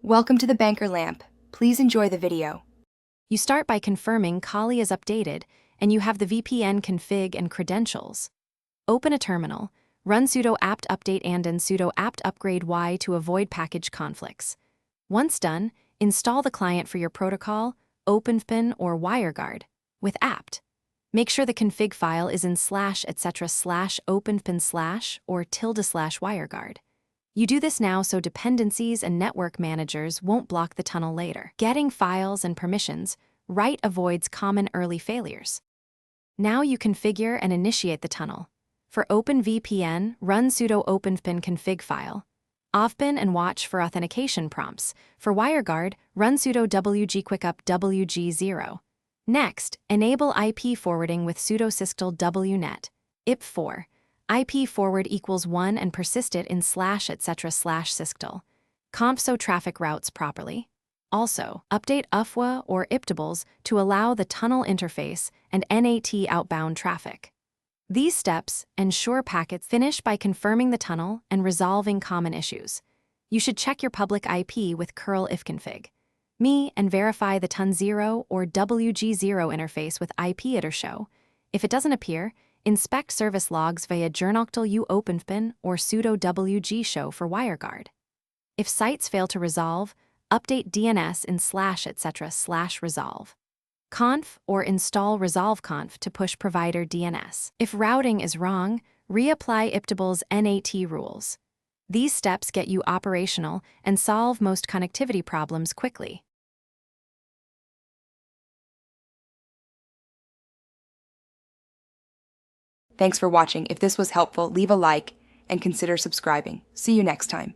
Welcome to the Banker Lamp. Please enjoy the video. You start by confirming Kali is updated and you have the VPN config and credentials. Open a terminal, run sudo apt update and sudo apt upgrade y to avoid package conflicts. Once done, install the client for your protocol, OpenVPN or WireGuard with apt. Make sure the config file is in /etc/openvpn/ or ~WireGuard. You do this now so dependencies and network managers won't block the tunnel later. Getting files and permissions right avoids common early failures. Now you configure and initiate the tunnel. For OpenVPN, run sudo openvpn config file, ovpn and watch for authentication prompts. For WireGuard, run sudo wg-quickup wg0. Next, enable IP forwarding with sudo systel wnet, ip4. IP forward equals 1 and persist it in /etc/systel. Comp so traffic routes properly. Also, update UFWA or iptables to allow the tunnel interface and NAT outbound traffic. These steps ensure packets finish by confirming the tunnel and resolving common issues. You should check your public IP with curl ifconfig. And verify the tun0 or wg0 interface with ipiter show. If it doesn't appear, inspect service logs via journoctl u openvpn or sudo wg show for WireGuard. If sites fail to resolve, update DNS in /etc/resolve. Conf or install resolveconf to push provider DNS. If routing is wrong, reapply iptable's NAT rules. These steps get you operational and solve most connectivity problems quickly. Thanks for watching. If this was helpful, leave a like and consider subscribing. See you next time.